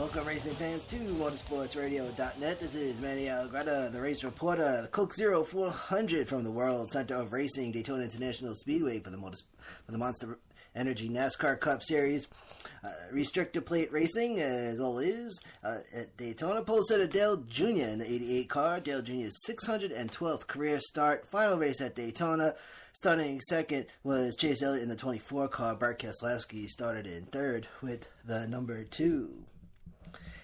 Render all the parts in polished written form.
welcome racing fans to motorsportsradio.net. This is Manny Algretta, the race reporter, the Coke 0400 from the World Center of Racing, Daytona International Speedway for the Monster Energy NASCAR Cup Series. Restrictor plate racing, as always, at Daytona. Pole setter Dale Jr. in the 88 car. Dale Jr.'s 612th career start. Final race at Daytona. Starting second was Chase Elliott in the 24 car. Bart Keselowski started in third with the number 2.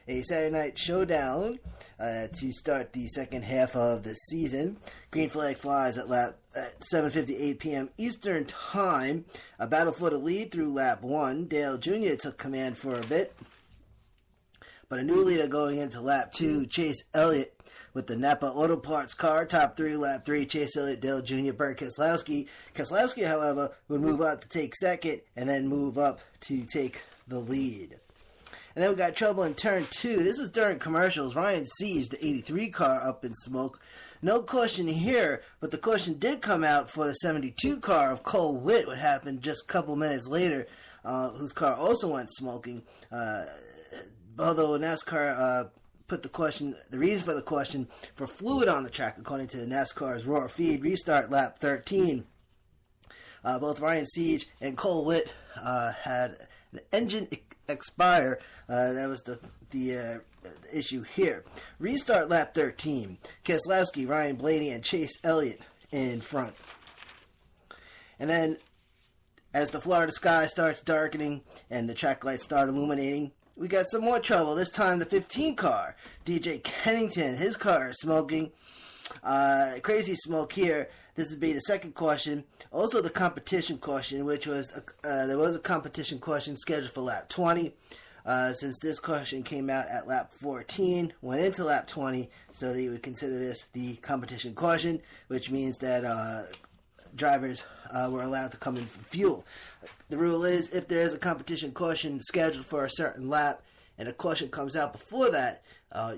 A Saturday night showdown to start the second half of the season. Green flag flies at 7:58 p.m. Eastern Time. A battle for the lead through lap 1. Dale Jr. took command for a bit, but a new leader going into lap 2. Chase Elliott with the Napa Auto Parts car. Top 3, lap 3. Chase Elliott, Dale Jr., Burt Keselowski. Keselowski, however, would move up to take second and then move up to take the lead. And then we got trouble in turn 2. This is during commercials. Ryan Siege, the 83 car, up in smoke. No caution here, but the caution did come out for the 72 car of Cole Witt, what happened just a couple minutes later, whose car also went smoking. Although NASCAR put the reason for the caution for fluid on the track, according to NASCAR's Roar feed. Restart lap 13. Both Ryan Siege and Cole Witt had an engine expire. That was the issue here. Restart lap 13. Keselowski, Ryan Blaney, and Chase Elliott in front. And then, as the Florida sky starts darkening and the track lights start illuminating, we got some more trouble. This time the 15 car. DJ Kennington, his car is smoking. Crazy smoke here. This would be the second caution. Also the competition caution, which was there was a competition caution scheduled for lap 20. Since this caution came out at lap 14, went into lap 20, so they would consider this the competition caution, which means that drivers were allowed to come in for fuel. The rule is, if there is a competition caution scheduled for a certain lap, and a caution comes out before that,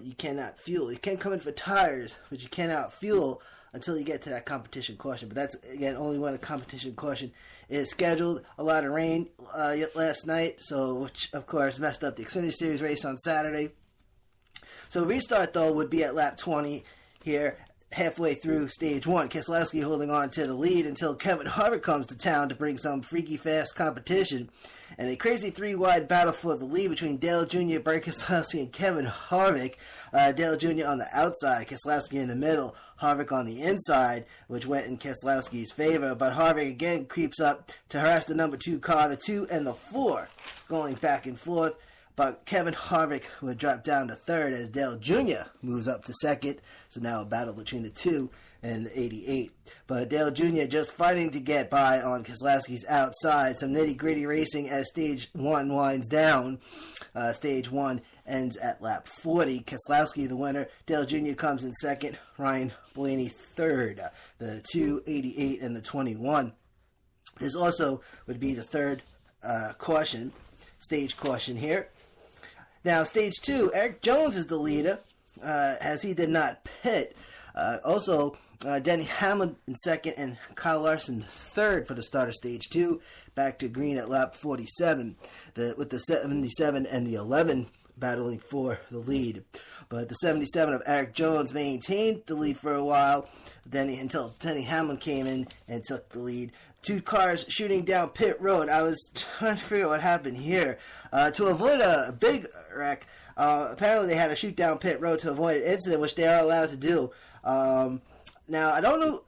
you cannot fuel. You can come in for tires, but you cannot fuel until you get to that competition caution. But that's, again, only when a competition caution is scheduled. A lot of rain last night, which, of course, messed up the Xfinity Series race on Saturday. So restart, though, would be at lap 20 here, halfway through stage 1. Keselowski holding on to the lead until Kevin Harvick comes to town to bring some freaky fast competition. And a crazy 3-wide battle for the lead between Dale Jr., Burt Keselowski, and Kevin Harvick. Dale Jr. on the outside, Keselowski in the middle, Harvick on the inside, which went in Keselowski's favor. But Harvick again creeps up to harass the number 2 car, the 2 and the 4, going back and forth. But Kevin Harvick would drop down to third as Dale Jr. moves up to second. So now a battle between the 2 and the 88. But Dale Jr. just fighting to get by on Keselowski's outside. Some nitty-gritty racing as stage 1 winds down. Stage 1 ends at lap 40. Keselowski the winner. Dale Jr. comes in second. Ryan Blaney third. The 2, 88, and the 21. This also would be the third caution. Stage caution here. Now, stage 2, Eric Jones is the leader, as he did not pit. Also, Denny Hamlin in second and Kyle Larson third for the start of stage 2. Back to green at lap 47, with the 77 and the 11 battling for the lead. But the 77 of Eric Jones maintained the lead for a while, until Denny Hamlin came in and took the lead. 2 cars shooting down pit road. I was trying to figure out what happened here. To avoid a big wreck, apparently they had to shoot down pit road to avoid an incident, which they are allowed to do. Now, I don't know.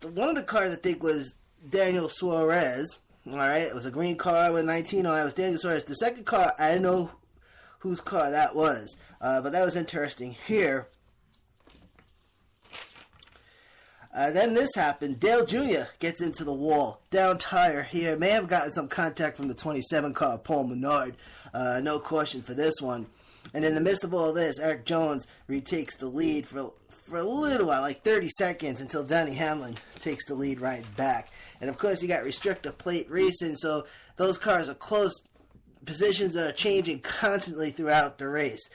One of the cars, I think, was Daniel Suarez. All right, it was a green car with 19 on it. It was Daniel Suarez. The second car, I didn't know whose car that was, but that was interesting here. Then this happened. Dale Jr. gets into the wall. Down tire here. May have gotten some contact from the 27 car, Paul Menard. No caution for this one. And in the midst of all this, Eric Jones retakes the lead for a little while, like 30 seconds, until Denny Hamlin takes the lead right back. And of course, you got restrictor plate racing, so those cars are close. Positions are changing constantly throughout the race,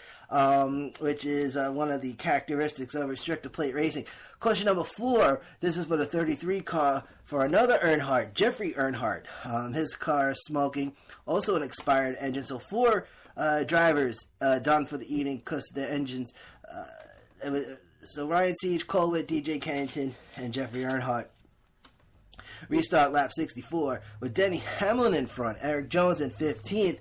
which is one of the characteristics of restrictor plate racing. Question number 4, this is for the 33 car for another Earnhardt, Jeffrey Earnhardt. His car is smoking, also an expired engine, so 4 drivers done for the evening because their engines. So Ryan Siege, Colwitt, DJ Kennington, and Jeffrey Earnhardt restart lap 64 with Denny Hamlin in front, Eric Jones in 15th.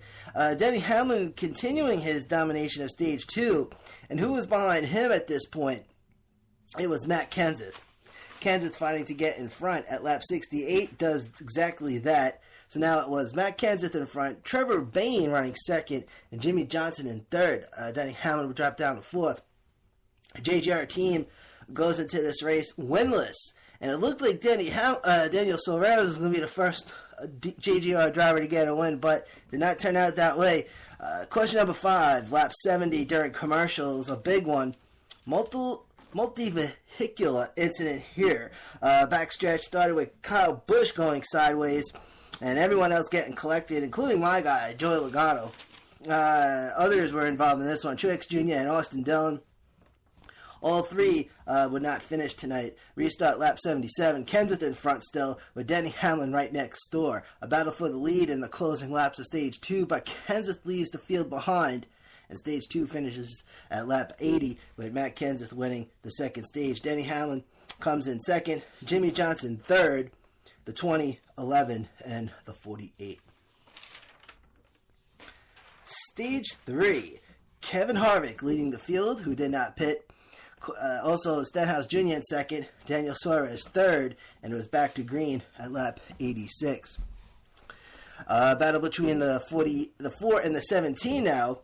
Denny Hamlin continuing his domination of stage 2, and who was behind him at this point? It was Matt Kenseth. Kenseth fighting to get in front at lap 68 does exactly that. So now it was Matt Kenseth in front, Trevor Bayne running second, and Jimmy Johnson in third. Denny Hamlin would drop down to fourth. JGR team goes into this race winless, and it looked like Daniel Suarez was going to be the first JGR driver to get a win, but did not turn out that way. Question number 5, lap 70 during commercials, a big one. Multi-vehicular incident here. Backstretch started with Kyle Busch going sideways, and everyone else getting collected, including my guy, Joey Logano. Others were involved in this one, Truex Jr. and Austin Dillon. All three would not finish tonight. Restart lap 77. Kenseth in front still, with Denny Hamlin right next door. A battle for the lead in the closing laps of stage 2, but Kenseth leaves the field behind, and stage 2 finishes at lap 80, with Matt Kenseth winning the second stage. Denny Hamlin comes in second, Jimmy Johnson third, the 20, 11, and the 48. Stage 3. Kevin Harvick leading the field, who did not pit. Also, Stenhouse Jr. in second, Daniel Suarez third, and it was back to green at lap 86. Battle between the 4 and the 17 now.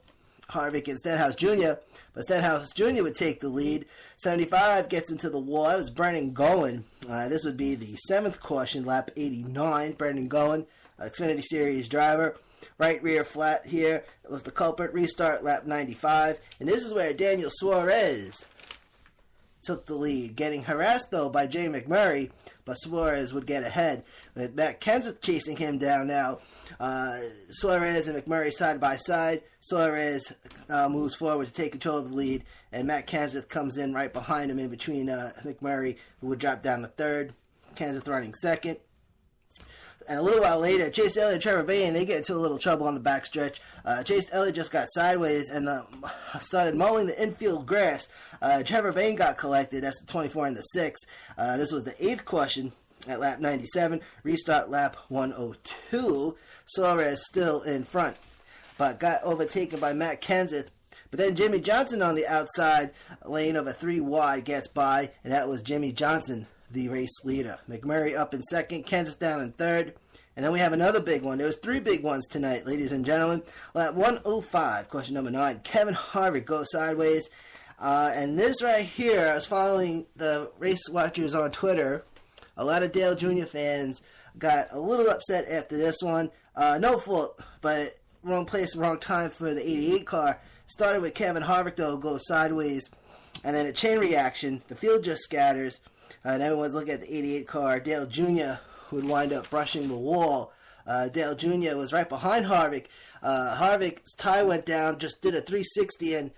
Harvick and Stenhouse Jr., but Stenhouse Jr. would take the lead. 75 gets into the wall. It was Brendan Gowen. This would be the 7th caution, lap 89. Brendan Gowen, Xfinity Series driver. Right rear flat here. It was the culprit. Restart lap 95. And this is where Daniel Suarez took the lead, getting harassed though by Jay McMurray, but Suarez would get ahead with Matt Kenseth chasing him down now. Suarez and McMurray side by side. Suarez moves forward to take control of the lead, and Matt Kenseth comes in right behind him in between McMurray, who would drop down to third. Kenseth running second. And a little while later, Chase Elliott and Trevor Bayne, they get into a little trouble on the backstretch. Chase Elliott just got sideways and started mowing the infield grass. Trevor Bayne got collected. That's the 24 and the 6. This was the 8th caution at lap 97. Restart lap 102. Suarez still in front, but got overtaken by Matt Kenseth. But then Jimmy Johnson on the outside lane of a 3 wide gets by, and that was Jimmy Johnson, the race leader. McMurray up in second, Kenseth down in third. And then we have another big one. There was 3 big ones tonight, ladies and gentlemen. Lap 105, question number 9. Kevin Harvick goes sideways. And this right here, I was following the race watchers on Twitter. A lot of Dale Jr. fans got a little upset after this one. No fault, but wrong place, wrong time for the 88 car. Started with Kevin Harvick, though, goes sideways. And then a chain reaction. The field just scatters. And everyone's looking at the 88 car. Dale Jr. would wind up brushing the wall. Dale Jr. was right behind Harvick. Harvick's tie went down, just did a 360, and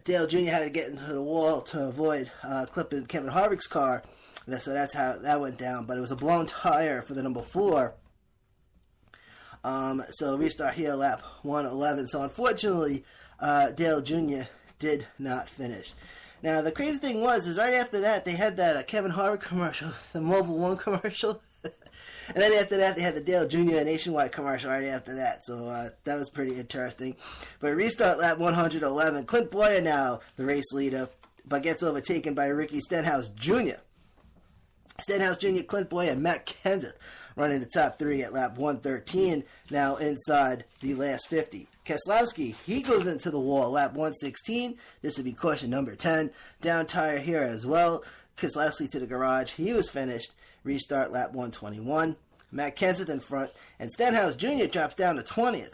Dale Jr. had to get into the wall to avoid clipping Kevin Harvick's car. So that's how that went down. But it was a blown tire for the number 4. So restart here, lap 111. So unfortunately, Dale Jr. did not finish. Now, the crazy thing is right after that, they had that Kevin Harvick commercial, the Mobil 1 commercial. And then after that, they had the Dale Jr. Nationwide commercial right after that. So that was pretty interesting. But restart lap 111. Clint Boyer now the race leader, but gets overtaken by Ricky Stenhouse Jr. Stenhouse Jr., Clint Boyer, and Matt Kenseth running the top 3 at lap 113, now inside the last 50. Keselowski, he goes into the wall, lap 116. This would be caution number 10. Down tire here as well. Keselowski to the garage. He was finished. Restart lap 121. Matt Kenseth in front. And Stenhouse Jr. drops down to 20th.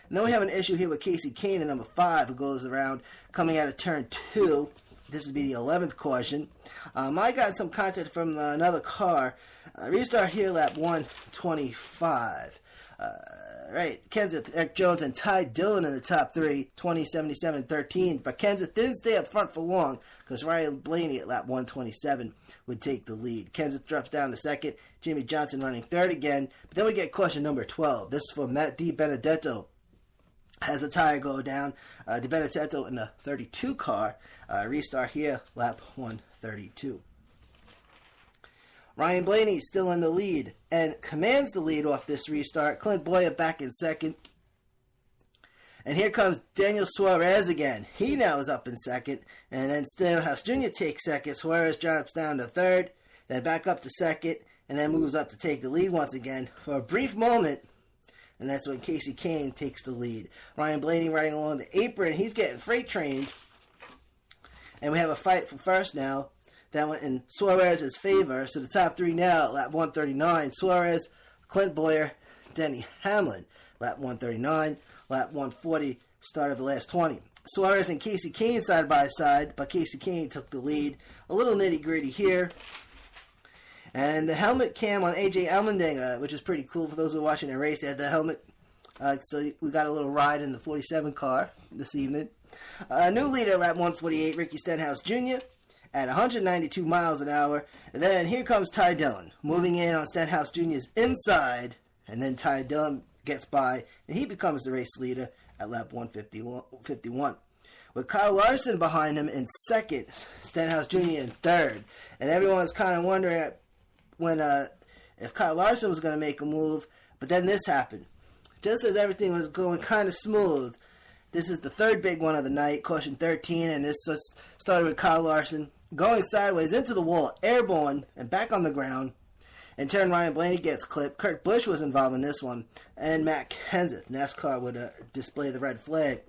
And then we have an issue here with Casey Kane, the number 5, who goes around coming out of turn 2. This would be the 11th caution. I got some content from another car. Restart here, lap 125. Right, Kenseth, Eric Jones, and Ty Dillon in the top 3, 20, 77, 13. But Kenseth didn't stay up front for long because Ryan Blaney at lap 127 would take the lead. Kenseth drops down to second. Jimmy Johnson running third again. But then we get caution number 12. This is for Matt DiBenedetto. As the tire go down, Di Benedetto in the 32 car, restart here, lap 132. Ryan Blaney still in the lead and commands the lead off this restart. Clint Bowyer back in second. And here comes Daniel Suarez again. He now is up in second. And then Stenhouse Jr. takes second. Suarez drops down to third, then back up to second, and then moves up to take the lead once again for a brief moment. And that's when Casey Kane takes the lead. Ryan Blaney riding along the apron. He's getting freight trained. And we have a fight for first now. That went in Suarez's favor. So the top three now, lap 139. Suarez, Clint Bowyer, Denny Hamlin. Lap 139. Lap 140, start of the last 20. Suarez and Casey Kane side by side, but Casey Kane took the lead. A little nitty-gritty here. And the helmet cam on AJ Allmendinger, which is pretty cool for those who are watching the race. They had the helmet. So we got a little ride in the 47 car this evening. New leader, lap 148, Ricky Stenhouse Jr. at 192 miles an hour. And then here comes Ty Dillon, moving in on Stenhouse Jr.'s inside. And then Ty Dillon gets by, and he becomes the race leader at lap 151. With Kyle Larson behind him in second, Stenhouse Jr. in third. And everyone's kind of wondering when if Kyle Larson was going to make a move, but then this happened. Just as everything was going kind of smooth, this is the third big one of the night, caution 13, and this just started with Kyle Larson going sideways into the wall, airborne, and back on the ground. In turn, Ryan Blaney gets clipped. Kurt Busch was involved in this one, and Matt Kenseth. NASCAR would display the red flag.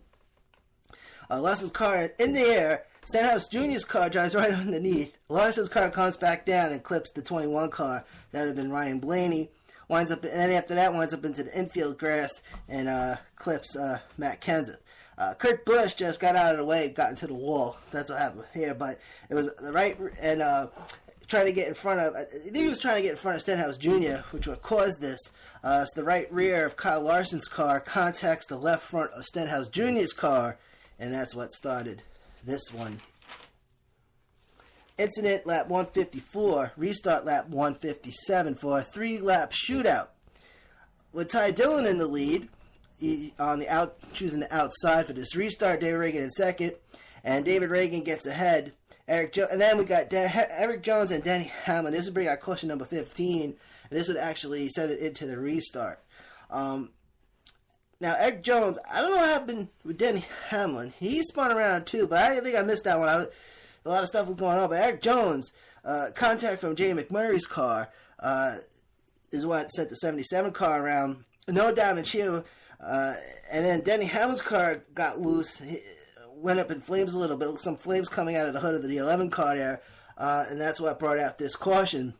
Larson's car in the air. Stenhouse Jr.'s car drives right underneath. Larson's car comes back down and clips the 21 car. That would have been Ryan Blaney. And then after that, winds up into the infield grass and clips Matt Kenseth. Kurt Busch just got out of the way, got into the wall. That's what happened here. But it was the right and trying to get in front of. I think he was trying to get in front of Stenhouse Jr., which would cause this. So the right rear of Kyle Larson's car contacts the left front of Stenhouse Jr.'s car, and that's what started this one. Incident lap 154, restart lap 157 for a 3-lap shootout. With Ty Dillon in the lead, choosing the outside for this restart. David Reagan in second, and David Reagan gets ahead. And then we got Eric Jones and Denny Hamlin. This would bring out caution number 15, and this would actually send it into the restart. Now, Eric Jones, I don't know what happened with Denny Hamlin. He spun around too, but I think I missed that one. A lot of stuff was going on. But Eric Jones, contact from Jay McMurray's car, is what sent the 77 car around. No damage here. And then Denny Hamlin's car got loose. Went up in flames a little bit. Some flames coming out of the hood of the 11 car there. And that's what brought out this caution.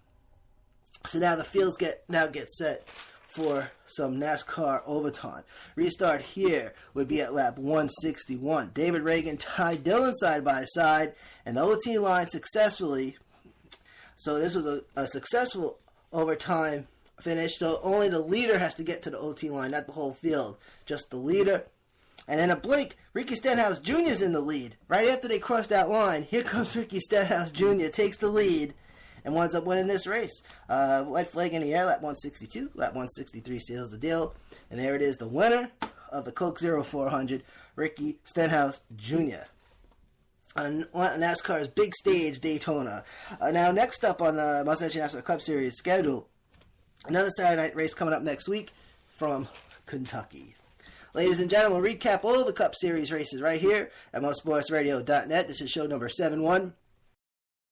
So now the fields get set for some NASCAR overtime. Restart here would be at lap 161. David Reagan, Ty Dillon side by side, and the OT line successfully. So this was a successful overtime finish. So only the leader has to get to the OT line, not the whole field, just the leader. And in a blink, Ricky Stenhouse Jr. is in the lead. Right after they cross that line, here comes Ricky Stenhouse Jr., takes the lead, and winds up winning this race. White flag in the air, lap 162. Lap 163 seals the deal. And there it is, the winner of the Coke 0400, Ricky Stenhouse Jr. on NASCAR's big stage, Daytona. Now, next up on the Most NASCAR Cup Series schedule, another Saturday night race coming up next week from Kentucky. Ladies and gentlemen, we'll recap all the Cup Series races right here at motorsportsradio.net. This is show number 71.